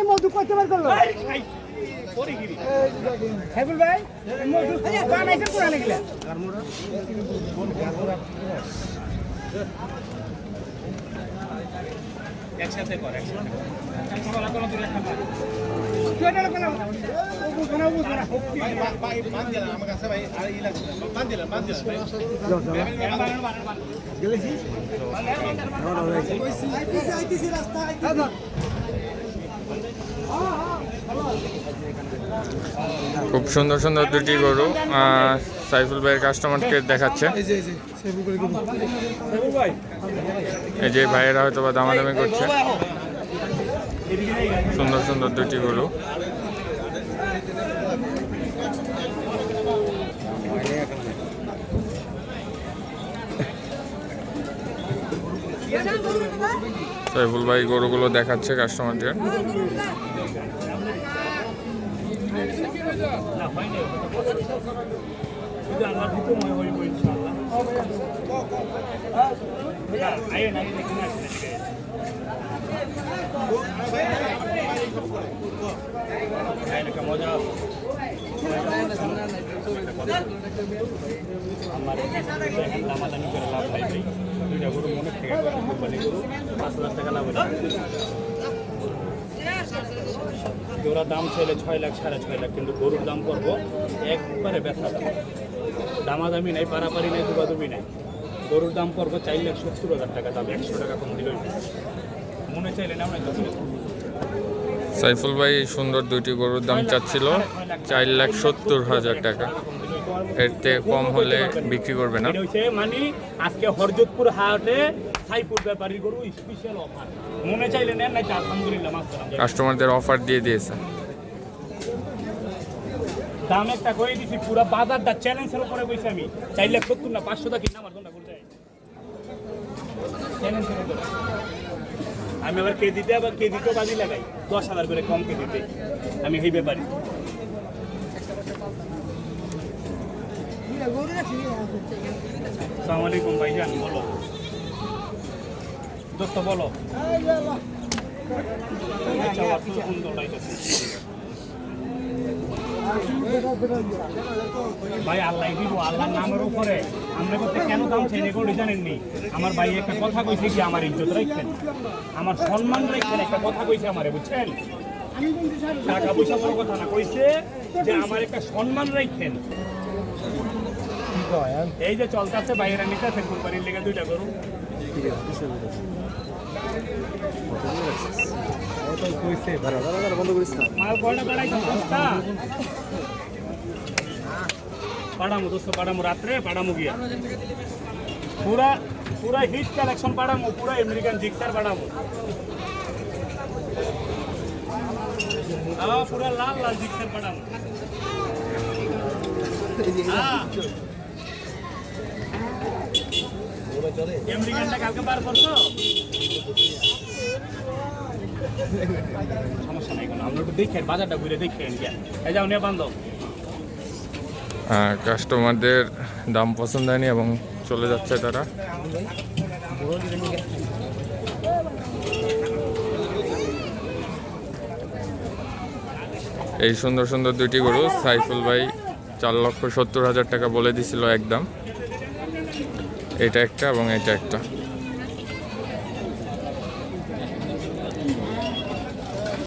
মধু করতে পারলো সাইফুল ভাই মধু বানাইছে পুরানে গিলা একসাথে করে খুব সুন্দর সুন্দর দুটি গরু সাইফুল ভাইয়ের কাস্টমারকে দেখাচ্ছে। এই যে ভাইয়েরা হয়তো বা দামাদামি করছে। সুন্দর সুন্দর দুটি গরু। সাইফুল ভাই গরুগুলো দেখাচ্ছে কাস্টমারদের। আমার দামাদানি করে লাভ ভাই ভাই দুইটা গরু মনে থেকে কোম্পানি গরু 5,00,000 টাকা লাভ হয়েছে। ওরা দাম চাইলে 6 লাখ 6.5 লাখ, কিন্তু গরুর দাম করবো একবারে বেচা দামাদামি নাই, পারাপারি নাই, দুবাদুবি নাই। গরুর দাম করবো 4,70,000 টাকা, দাম 100 টাকা কম দিল মনে চাইলে না। সাইফুল ভাই সুন্দর দুইটি গরুর দাম চাচ্ছিল 4,70,000 টাকা। এর থেকে কম হলে বিক্রি করবে না। মানে আজকে হরজতপুর হাটে সাইফুল ব্যাপারী গরু স্পেশাল অফার, মনে চাইলে নেন, নাই আলহামদুলিল্লাহ কাস্টমারদের অফার দিয়ে দিয়েছে। দাম একটা কয়ে দিছি, পুরো বাজারটা চ্যালেঞ্জের উপরে বসে আমি 4,70,000 না 500 টাকা কিনা আমার জন্য বলতে চ্যালেঞ্জের উপরে। আমি আবার কেজিতেও বাজি লাগাই 10,000 করে কম কেজিতে, আমি এই ব্যাপারী। আসসালামু আলাইকুম ভাইজান, বলো দোস্ত বলো। ভাই আল্লাহ দিব, আল্লাহর নামের উপরে আমরা করতে কেন দাম চাই এগুলো জানেননি। আমার ভাই একটা কথা কইছে কি, আমার ইজ্জত রাখছেন, আমার সম্মান রাখছেন, একটা কথা কইছে আমারে, বুঝছেন? টাকা পয়সা বড় কথা না, কইছে যে আমার একটা সম্মান রাখছেন। এই যে চলতেছে বাইরে নিতেছে কোরবানির লেগে দুইটা গরু, পাড়ামো দোস্ত, পাড়ামো রাত্রে পাড়ামো গিয়া পুরা পুরা হিট কালেকশন পাড়ামো, পুরা আমেরিকান জিক্সার পাড়ামো, পুরা লাল লাল জিক্সার পাড়ামো। আমেরিকানটা কালকে বার করছো, সমস্যা নাই কোনো, আমরা একটু দেখে বাজারটা ঘুরে দেখে এই যাও নিয়ে বান্ধব। কাস্টমারদের দাম পছন্দ হয়নি এবং চলে যাচ্ছে তারা। এই সুন্দর সুন্দর দুইটি গরু সাইফুল ভাই 4,70,000 টাকা বলে দিছিল একদম। এটা একটা এবং এটা একটা।